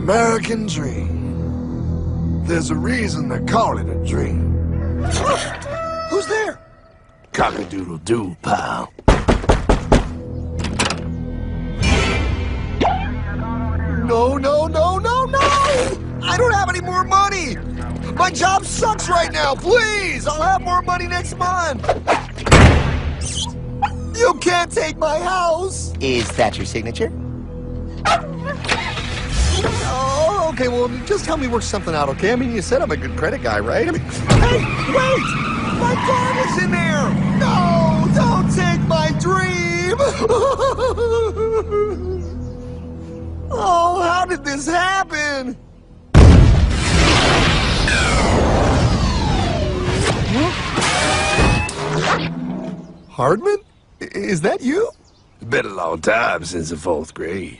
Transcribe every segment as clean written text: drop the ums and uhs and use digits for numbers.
American dream. There's a reason they call it a dream. Who's there? Cock-a-doodle-doo, pal. No, no, no, no, no! I don't have any more money! My job sucks right now, please! I'll have more money next month! You can't take my house! Is that your signature? Oh, okay, well, just help me work something out, okay? I mean, you said I'm a good credit guy, right? I mean, hey, wait! My car is in there! No, don't take my dream! Oh, how did this happen? Hardman? Is that you? It's been a long time since the 4th grade.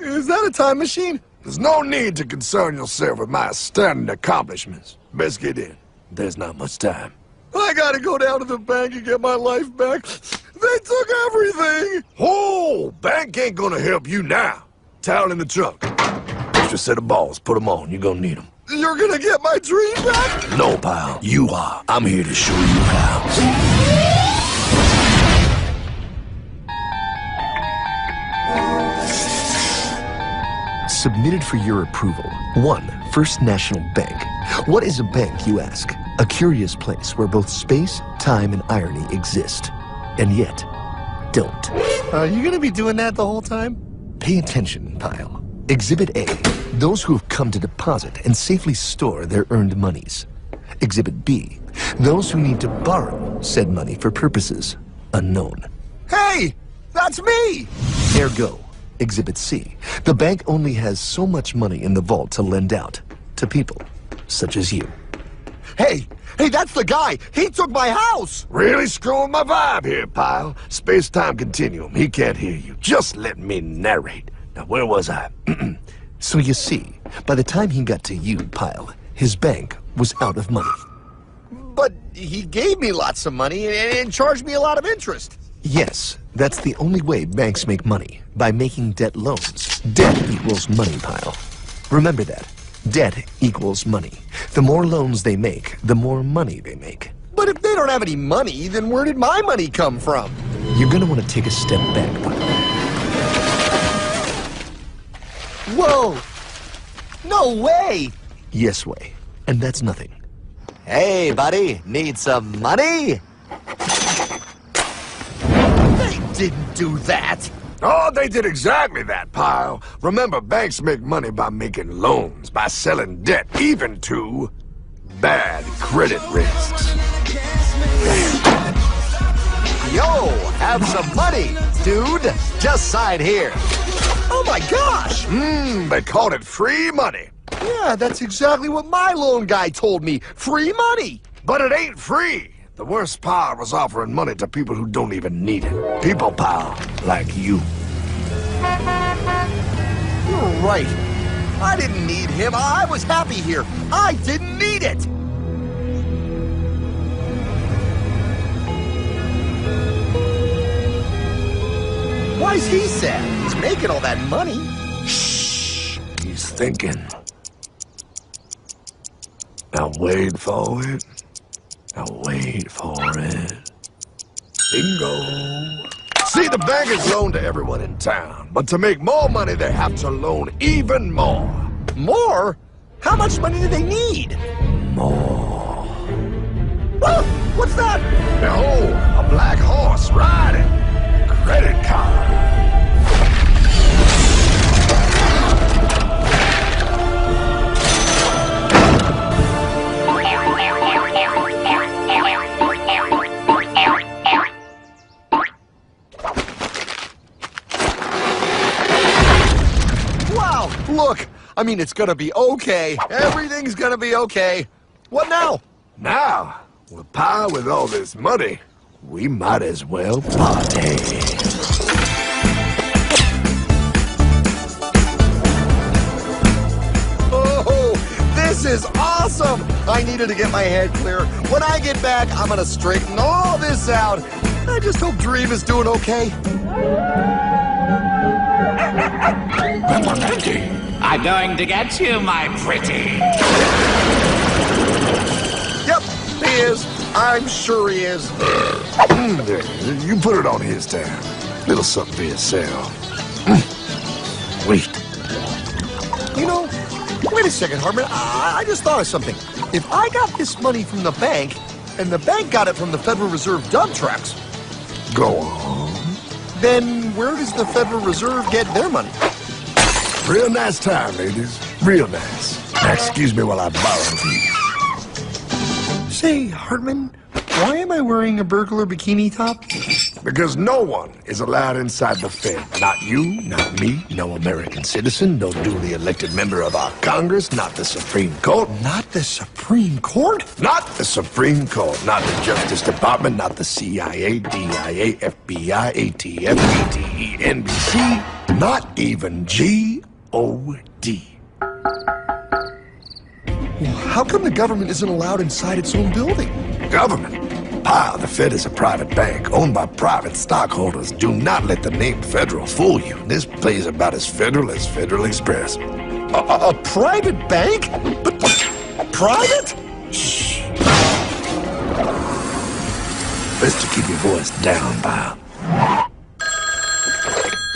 Is that a time machine? There's no need to concern yourself with my stunning accomplishments. Best get in. There's not much time. I gotta go down to the bank and get my life back. They took everything! Oh, bank ain't gonna help you now. Towel in the trunk. Extra set of balls. Put them on. You're gonna need them. You're gonna get my dream back? No, pal. You are. I'm here to show you how. Submitted for your approval. 1. First National Bank. What is a bank, you ask? A curious place where both space, time, and irony exist. And yet, don't. Are you gonna be doing that the whole time? Pay attention, pile. Exhibit A. Those who have come to deposit and safely store their earned monies. Exhibit B. Those who need to borrow said money for purposes unknown. Hey! That's me! Ergo. Exhibit C. The bank only has so much money in the vault to lend out to people such as you. Hey! Hey, that's the guy! He took my house! Really screwing my vibe here, pal. Space-time continuum. He can't hear you. Just let me narrate. Now, where was I? So you see, by the time he got to you, pile, his bank was out of money. But he gave me lots of money and charged me a lot of interest. Yes, that's the only way banks make money, by making debt loans. Debt equals money, pile. Remember that. Debt equals money. The more loans they make, the more money they make. But if they don't have any money, then where did my money come from? You're gonna want to take a step back, pile. Whoa! No way! Yes way. And that's nothing. Hey, buddy, need some money? They didn't do that! Oh, they did exactly that, pal. Remember, banks make money by making loans, by selling debt, even to bad credit risks. Yo, have some money, dude. Just sign here. Oh my gosh! They called it free money. Yeah, that's exactly what my loan guy told me. Free money! But it ain't free. The worst part was offering money to people who don't even need it. People, pal, like you. You're right. I didn't need him. I was happy here. I didn't need it! Why's he sad? He's making all that money. Shh. He's thinking. Now wait for it. Now wait for it. Bingo. See, the bank is loaned to everyone in town, but to make more money, they have to loan even more. More? How much money do they need? More. Oh, what's that? Behold, a black horse riding. Credit card. Wow, look. I mean, it's gonna be okay. Everything's gonna be okay. What now? Now, with power with all this money, we might as well party. Oh, this is awesome! I needed to get my head clear. When I get back, I'm gonna straighten all this out. I just hope Dream is doing okay. I'm going to get you, my pretty. Yep, he is. I'm sure he is. You put it on his tab. Little something for yourself. Wait. You know, wait a second, Hartman. I just thought of something. If I got this money from the bank, and the bank got it from the Federal Reserve dump trucks, Go on. then where does the Federal Reserve get their money? Real nice time, ladies. Real nice. Now, excuse me while I borrow these. Say, Hartman, why am I wearing a burglar bikini top? Because no one is allowed inside the Fed. Not you, not me, no American citizen, no duly elected member of our Congress, not the Supreme Court. Not the Supreme Court? Not the Supreme Court, not the Justice Department, not the CIA, DIA, FBI, ATF, ATE, NBC, not even G.O.D. How come the government isn't allowed inside its own building? Government? The Fed is a private bank owned by private stockholders. Do not let the name Federal fool you. This place is about as federal as Federal Express. A private bank? But private? Shh. Best to keep your voice down, pal.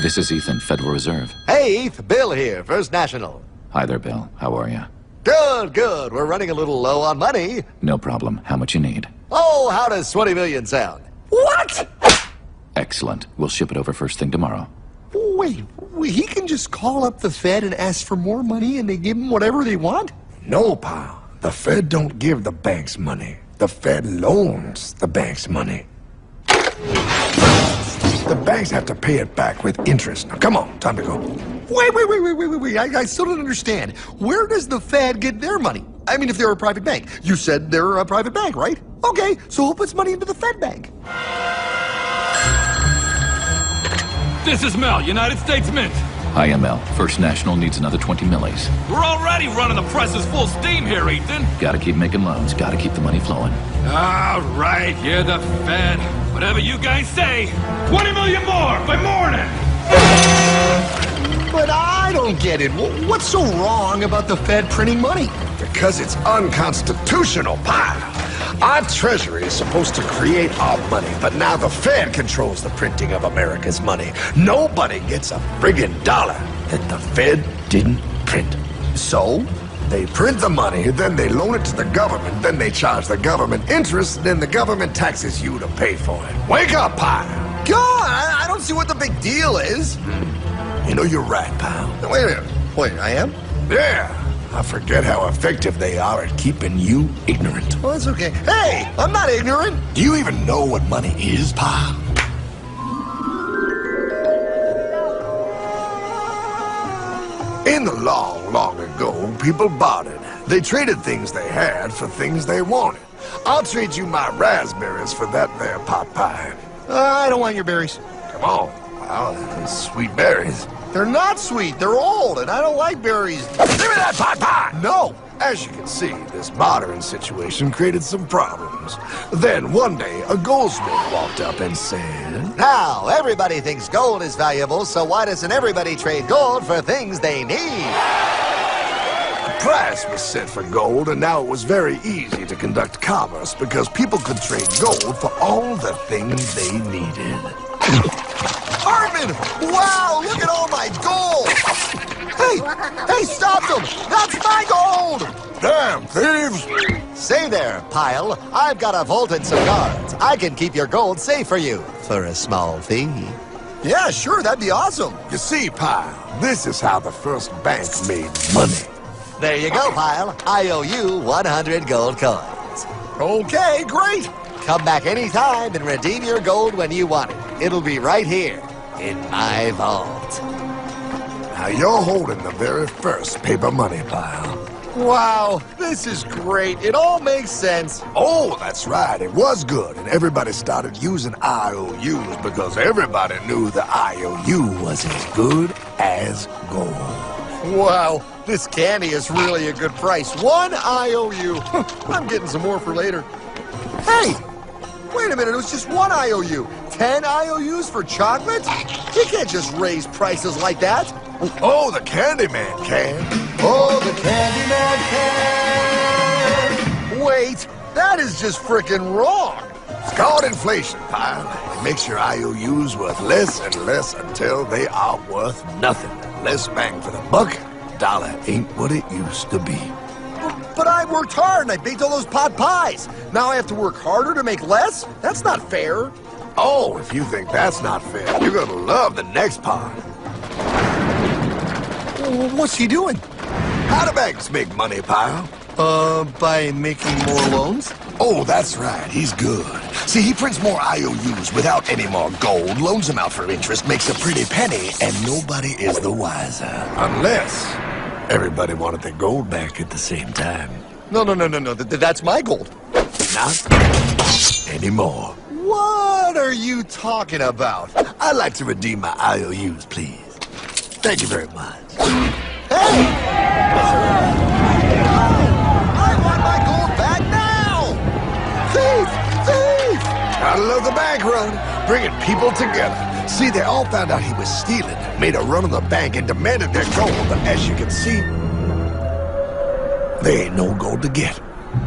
This is Ethan, Federal Reserve. Hey, Eth, Bill here, First National. Hi there, Bill. How are you? Good, good. We're running a little low on money. No problem. How much you need? Oh, how does 20 million sound? What? Excellent. We'll ship it over first thing tomorrow. Wait, he can just call up the Fed and ask for more money and they give him whatever they want? No, pal. The Fed don't give the banks money. The Fed loans the banks money. The banks have to pay it back with interest. Now, come on, time to go. Wait. I still don't understand. Where does the Fed get their money? I mean, if they're a private bank. You said they're a private bank, right? Okay, so who puts money into the Fed bank? This is Mel, United States Mint. Hi, ML. First National needs another 20 millis. We're already running the presses full steam here, Ethan. Gotta keep making loans. Gotta keep the money flowing. All right, you're the Fed. Whatever you guys say. 20 million more by morning. But I don't get it. What's so wrong about the Fed printing money? Because it's unconstitutional, pal. Our Treasury is supposed to create our money, but now the Fed controls the printing of America's money. Nobody gets a friggin' dollar that the Fed didn't print. So? They print the money, then they loan it to the government, then they charge the government interest, then the government taxes you to pay for it. Wake up, pal! God, I don't see what the big deal is. You know, you're right, pal. Wait a minute. Wait, I am? Yeah, I forget how effective they are at keeping you ignorant. Well, that's okay. Hey, I'm not ignorant. Do you even know what money is, pal? In the long ago, people bartered. They traded things they had for things they wanted. I'll trade you my raspberries for that there pot pie. I don't want your berries. Come on, pal, those sweet berries. They're not sweet. They're old, and I don't like berries. Give me that pot pie! No. As you can see, this bartering situation created some problems. Then, one day, a goldsmith walked up and said, Now, everybody thinks gold is valuable, so why doesn't everybody trade gold for things they need? A price was set for gold, and now it was very easy to conduct commerce because people could trade gold for all the things they needed. Hartman! Wow, look at all my gold! Hey, stop them! That's my gold! Damn thieves! Say there, Pile. I've got a vault and some guards. I can keep your gold safe for you for a small fee. Yeah, sure, that'd be awesome. You see, Pile, this is how the first bank made money. There you go, Pile. I owe you 100 gold coins. Okay, great. Come back anytime and redeem your gold when you want it. It'll be right here in my vault. Now you're holding the very first paper money, Pile. Wow, this is great. It all makes sense. Oh, that's right. It was good, and everybody started using IOUs because everybody knew the IOU was as good as gold. Wow, This candy is really a good price. 1 IOU. I'm getting some more for later. Hey! Wait a minute, it was just 1 IOU. 10 IOUs for chocolate? You can't just raise prices like that. Oh, the Candyman can. Oh, the Candyman can. Wait, that is just frickin' wrong. It's called inflation, pal. It makes your IOUs worth less and less until they are worth nothing. Less bang for the buck. Dollar ain't what it used to be. But I worked hard and I baked all those pot pies. Now I have to work harder to make less? That's not fair. Oh, if you think that's not fair, you're gonna love the next part. What's he doing? How do banks make money, pal? By making more loans? Oh, that's right. He's good. See, he prints more IOUs without any more gold, loans them out for interest, makes a pretty penny, and nobody is the wiser. Unless everybody wanted their gold back at the same time. No. That's my gold. Not anymore. What are you talking about? I'd like to redeem my IOUs, please. Thank you very much. Hey! I want my gold back now! Thief! Thief! Gotta love the bank run, bringing people together. See, they all found out he was stealing, made a run on the bank, and demanded their gold. But as you can see, there ain't no gold to get.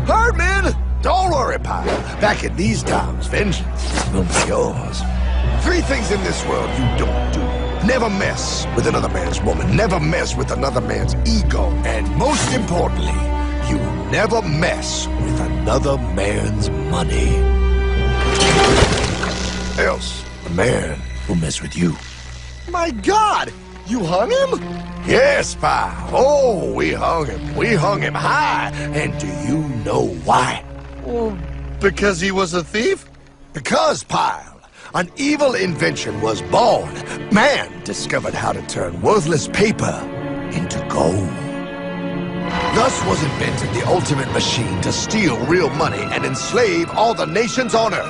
Hardman! Don't worry, pal. Back in these times, vengeance will be yours. 3 things in this world you don't do. Never mess with another man's woman. Never mess with another man's ego. And most importantly, you never mess with another man's money. Else, the man will mess with you. My God! You hung him? Yes, pal. Oh, we hung him. We hung him high. And do you know why? Well, because he was a thief? Because, pal, an evil invention was born. Man discovered how to turn worthless paper into gold. Thus was invented the ultimate machine to steal real money and enslave all the nations on Earth.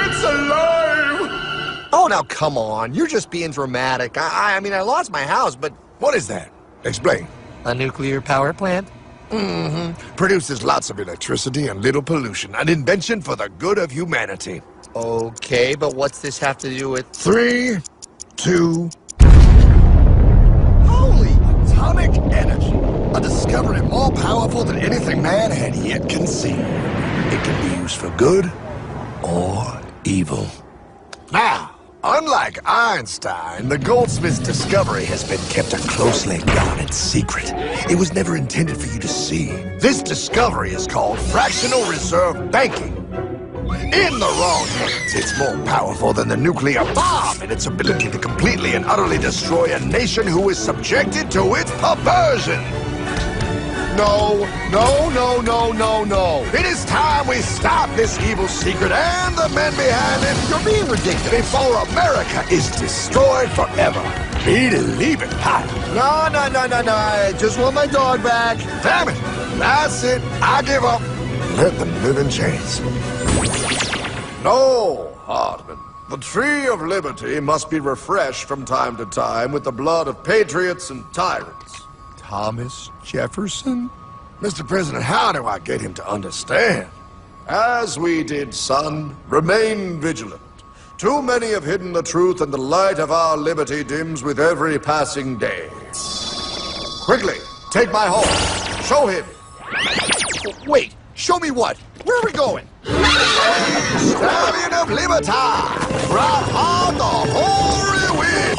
It's alive! Oh, now come on. You're just being dramatic. I mean, I lost my house, but... What is that? Explain. A nuclear power plant? Produces lots of electricity and little pollution. An invention for the good of humanity. Okay, but what's this have to do with... 3, 2... Holy! Atomic energy. A discovery more powerful than anything man had yet conceived. It can be used for good or evil. Now, unlike Einstein, the goldsmith's discovery has been kept a closely guarded secret. It was never intended for you to see. This discovery is called fractional reserve banking. In the wrong hands, it's more powerful than the nuclear bomb in its ability to completely and utterly destroy a nation who is subjected to its perversion. No. It is time we stop this evil secret and the men behind it. You're being ridiculous. Before America is destroyed forever. Believe it, Pat. No. I just want my dog back. Damn it. That's it. I give up. Let them live in chains. No, Hardman. The tree of liberty must be refreshed from time to time with the blood of patriots and tyrants. Thomas Jefferson? Mr. President, how do I get him to understand? As we did, son, remain vigilant. Too many have hidden the truth, and the light of our liberty dims with every passing day. Quickly, take my horse. Show him. Wait, show me what? Where are we going? Stallion of Liberty! From on the hoary wind!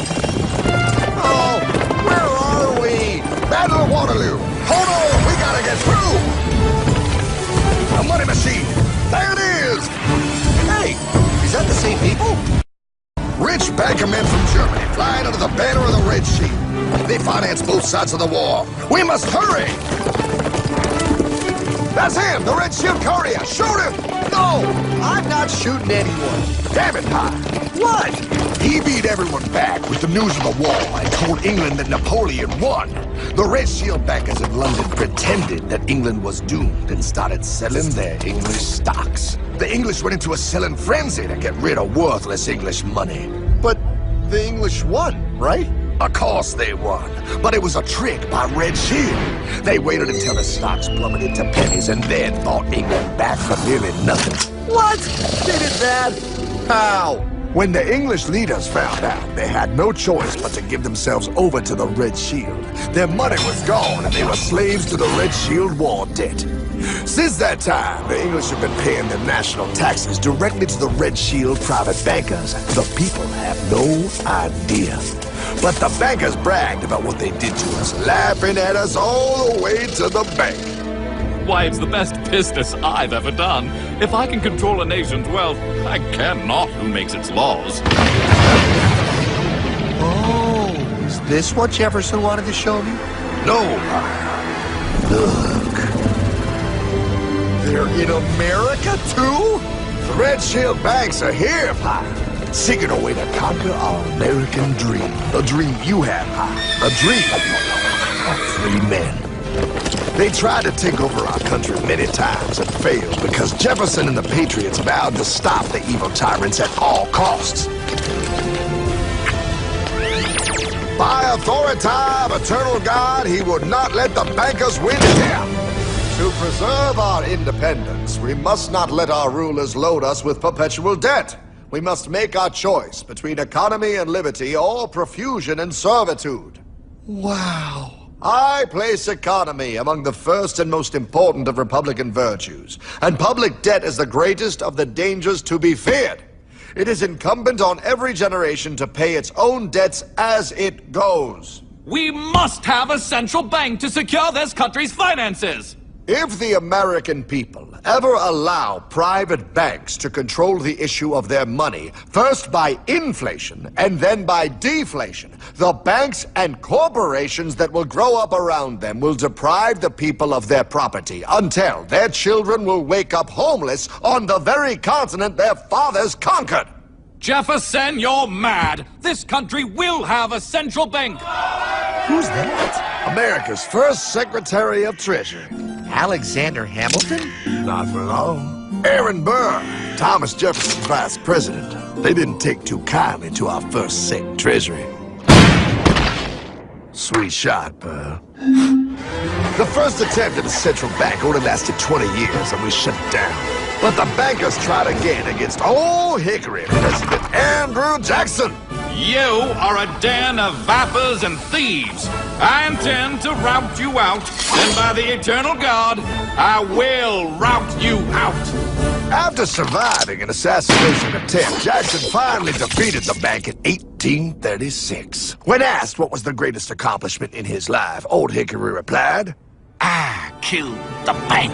Oh, where are we? Battle of Waterloo! Hold on, we gotta get through! A money machine! There it is! Hey, is that the same people? Rich bankermen from Germany flying under the banner of the Red Sheep. They finance both sides of the war. We must hurry! That's him, the Red Shield courier! Shoot him! No, I'm not shooting anyone. Damn it, Pie! What? He beat everyone back with the news of the war and told England that Napoleon won. The Red Shield bankers in London pretended that England was doomed and started selling their English stocks. The English went into a selling frenzy to get rid of worthless English money. But The English won, right? Of course they won, but it was a trick by Red Shield. They waited until the stocks plummeted to pennies and then bought England back for nearly nothing. What? They did that? How? When the English leaders found out, they had no choice but to give themselves over to the Red Shield. Their money was gone and they were slaves to the Red Shield war debt. Since that time, the English have been paying their national taxes directly to the Red Shield private bankers. The people have no idea. But the bankers bragged about what they did to us, laughing at us all the way to the bank. Why, it's the best business I've ever done. If I can control a nation's wealth, I care not who makes its laws. Oh, is this what Jefferson wanted to show me? No, look. They're in America, too? The Red Shield banks are here, Pie. Seeking a way to conquer our American dream. The dream you have, Pie. A dream of free men. They tried to take over our country many times and failed because Jefferson and the Patriots vowed to stop the evil tyrants at all costs. By authority of eternal God, he would not let the bankers win here. To preserve our independence, we must not let our rulers load us with perpetual debt. We must make our choice between economy and liberty or profusion and servitude. Wow. I place economy among the first and most important of Republican virtues, and public debt is the greatest of the dangers to be feared. It is incumbent on every generation to pay its own debts as it goes. We must have a central bank to secure this country's finances. If the American people ever allow private banks to control the issue of their money, first by inflation and then by deflation, the banks and corporations that will grow up around them will deprive the people of their property until their children will wake up homeless on the very continent their fathers conquered. Jefferson, you're mad. This country will have a central bank. Who's that? America's first Secretary of Treasury. Alexander Hamilton? Not for long. Aaron Burr, Thomas Jefferson's vice president. They didn't take too kindly to our first Sec Treasury. Sweet shot, Burr. The first attempt at a central bank only lasted 20 years and we shut it down. But the bankers tried again against Old Hickory President Andrew Jackson. You are a den of vipers and thieves. I intend to rout you out, and by the eternal God, I will rout you out. After surviving an assassination attempt, Jackson finally defeated the bank in 1836. When asked what was the greatest accomplishment in his life, Old Hickory replied, I killed the bank.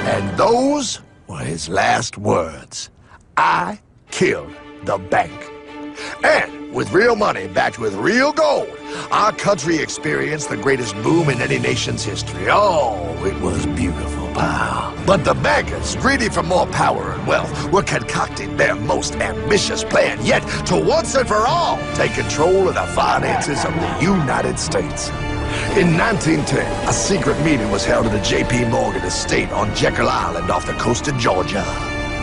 And those were his last words. I killed the bank. And with real money backed with real gold, our country experienced the greatest boom in any nation's history. Oh, it was beautiful, pal. But the bankers, greedy for more power and wealth, were concocting their most ambitious plan yet to once and for all take control of the finances of the United States. In 1910, a secret meeting was held at the J.P. Morgan estate on Jekyll Island off the coast of Georgia.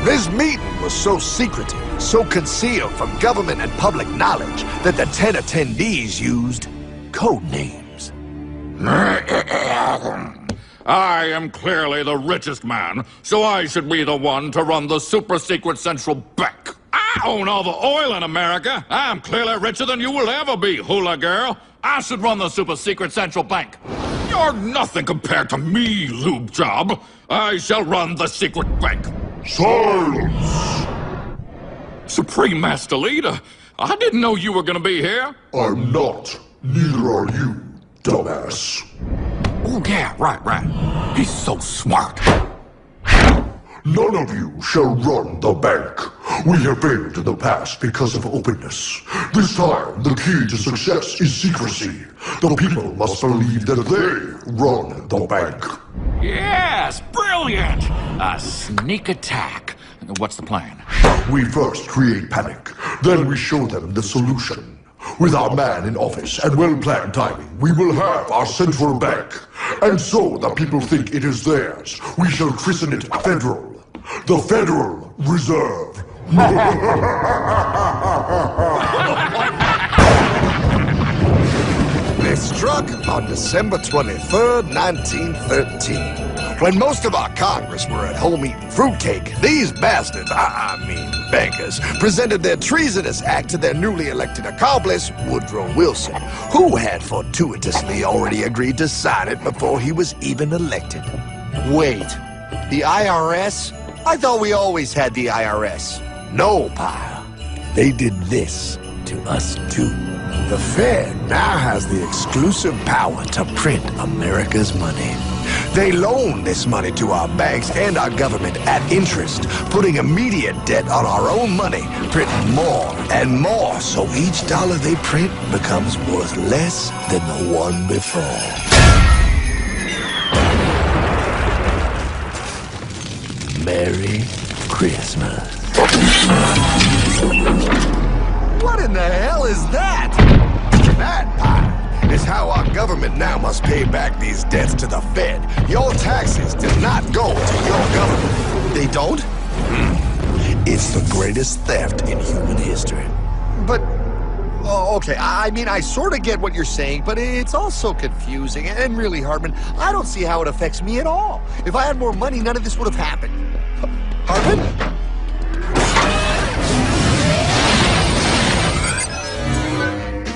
This meeting was so secretive, so concealed from government and public knowledge that the 10 attendees used code names. I am clearly the richest man, so I should be the one to run the super-secret central bank. I own all the oil in America. I'm clearly richer than you will ever be, hula girl. I should run the super-secret central bank. You're nothing compared to me, lube job. I shall run the secret bank. Silence! Supreme Master Leader, I didn't know you were gonna be here. I'm not. Neither are you, dumbass. Oh, yeah, right. He's so smart. None of you shall run the bank. We have failed in the past because of openness. This time, the key to success is secrecy. The people must believe that they run the bank. Yes, brilliant! A sneak attack. What's the plan? We first create panic, then we show them the solution. With our man in office and well-planned timing, we will have our central bank. And so the people think it is theirs. We shall christen it Federal. The Federal Reserve They struck on December 23rd, 1913. When most of our Congress were at home eating fruitcake, these bastards, I mean bankers, presented their treasonous act to their newly elected accomplice, Woodrow Wilson, who had fortuitously already agreed to sign it before he was even elected. Wait, the IRS? I thought we always had the IRS. No, pal. They did this to us too. The Fed now has the exclusive power to print America's money. They loan this money to our banks and our government at interest, putting immediate debt on our own money, printing more and more, so each dollar they print becomes worth less than the one before. Merry Christmas. What in the hell is that? That, pal, is how our government now must pay back these debts to the Fed. Your taxes did not go to your government. They don't? It's the greatest theft in human history. But, oh, okay, I mean, I sort of get what you're saying, but it's also confusing. And really, Hartman, I don't see how it affects me at all. If I had more money, none of this would have happened. Hartman?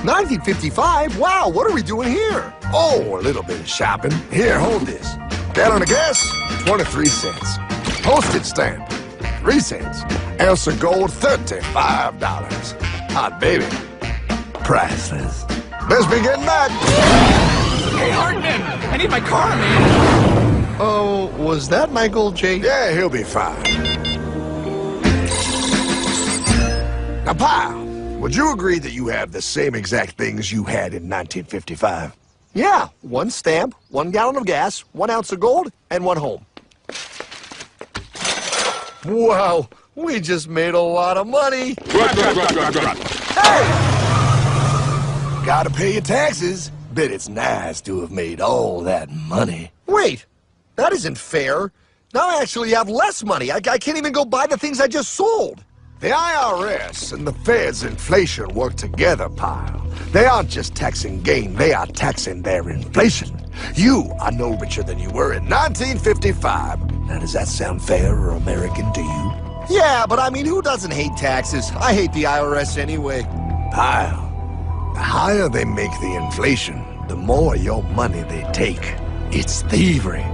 1955? Wow, what are we doing here? Oh, a little bit of shopping. Here, hold this. Gallon of gas, 23 cents. Postage stamp, 3 cents. Ounce of gold, $35. Hot baby. Priceless. Best be getting back. Hey, Hartman! I need my car, man! Oh, was that Michael J? Yeah, he'll be fine. Now, pal, would you agree that you have the same exact things you had in 1955? Yeah, 1 stamp, 1 gallon of gas, 1 ounce of gold, and 1 home. Wow, we just made a lot of money. Hey! Gotta pay your taxes. Bet it's nice to have made all that money. Wait, that isn't fair. Now I actually have less money. I can't even go buy the things I just sold. The IRS and the Fed's inflation work together, pal. They aren't just taxing gain, they are taxing their inflation. You are no richer than you were in 1955. Now, does that sound fair or American to you? Yeah, but I mean, who doesn't hate taxes? I hate the IRS anyway. Pal, the higher they make the inflation, the more your money they take. It's thievery.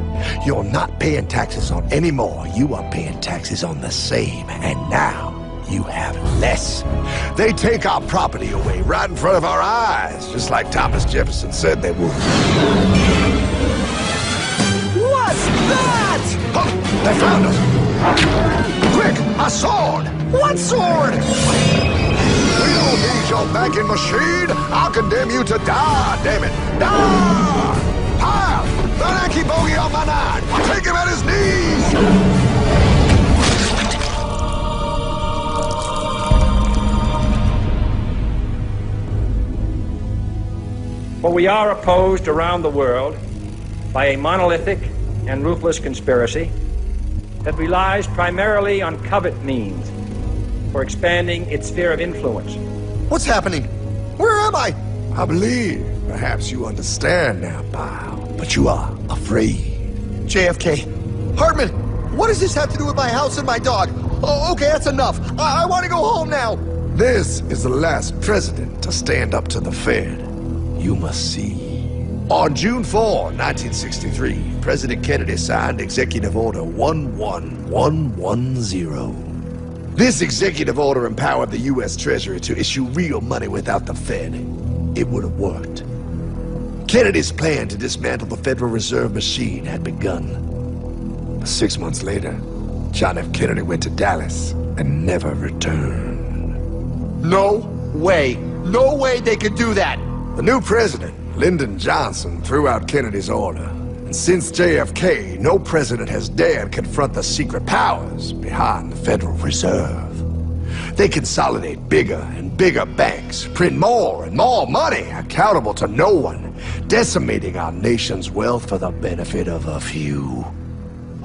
You're not paying taxes on any more. You are paying taxes on the same. And now, you have less. They take our property away right in front of our eyes, just like Thomas Jefferson said they would. What's that? Oh, they found us! Quick, a sword! What sword? We don't need your banking machine! I'll condemn you to die, damn it! Die! Pile! The Yankee bogey on my 9! Take him at his knees! For we are opposed around the world by a monolithic and ruthless conspiracy that relies primarily on covert means for expanding its sphere of influence. What's happening? Where am I? I believe perhaps you understand now, pal, but you are afraid. JFK. Hartman, what does this have to do with my house and my dog? Oh, okay, that's enough. I want to go home now. This is the last president to stand up to the Fed. You must see. On June 4, 1963, President Kennedy signed Executive Order 11110. This executive order empowered the U.S. Treasury to issue real money without the Fed. It would have worked. Kennedy's plan to dismantle the Federal Reserve machine had begun. But 6 months later, John F. Kennedy went to Dallas and never returned. No way. No way they could do that. The new president, Lyndon Johnson, threw out Kennedy's order. And since JFK, no president has dared confront the secret powers behind the Federal Reserve. They consolidate bigger and bigger banks, print more and more money, accountable to no one, decimating our nation's wealth for the benefit of a few.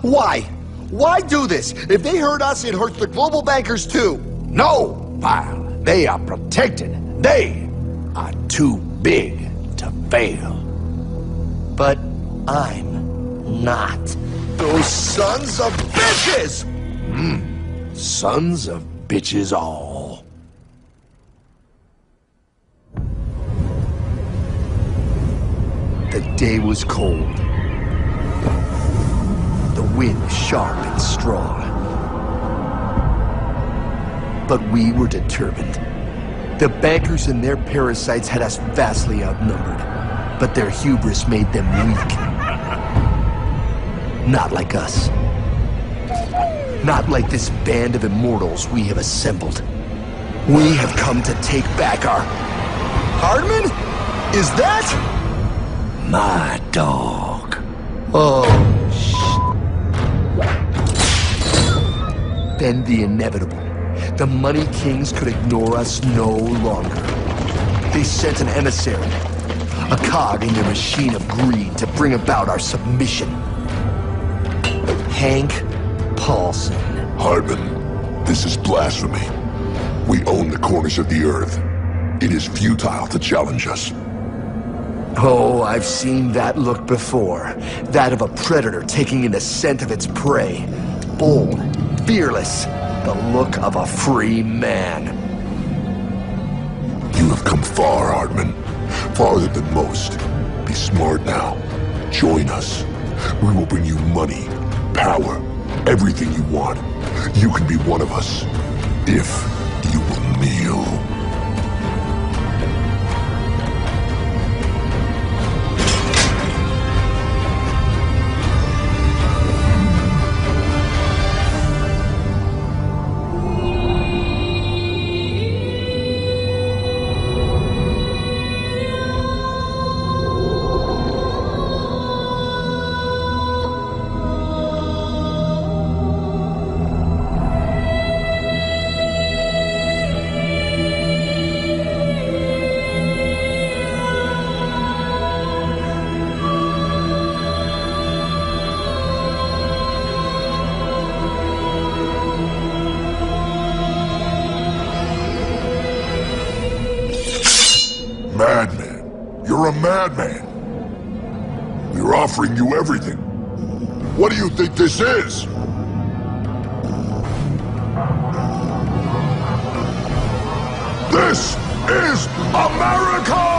Why? Why do this? If they hurt us, it hurts the global bankers too. No, pal. They are protected. They are too big to fail. But I'm not. Those sons of bitches! Sons of bitches all. The day was cold. The wind sharp and strong. But we were determined. The bankers and their parasites had us vastly outnumbered, but their hubris made them weak. Not like us. Not like this band of immortals we have assembled. We have come to take back our... Hardman? Is that... My dog. Oh, Then the inevitable. The Money Kings could ignore us no longer. They sent an emissary, a cog in their machine of greed to bring about our submission. Hank Paulson. Hardman, this is blasphemy. We own the corners of the earth. It is futile to challenge us. Oh, I've seen that look before. That of a predator taking in the scent of its prey. Bold, fearless, the look of a free man. You have come far, Hardman. Farther than most. Be smart now. Join us. We will bring you money, power, everything you want. You can be one of us, if you will kneel. Madman. You're a madman. We're offering you everything. What do you think this is? This is America!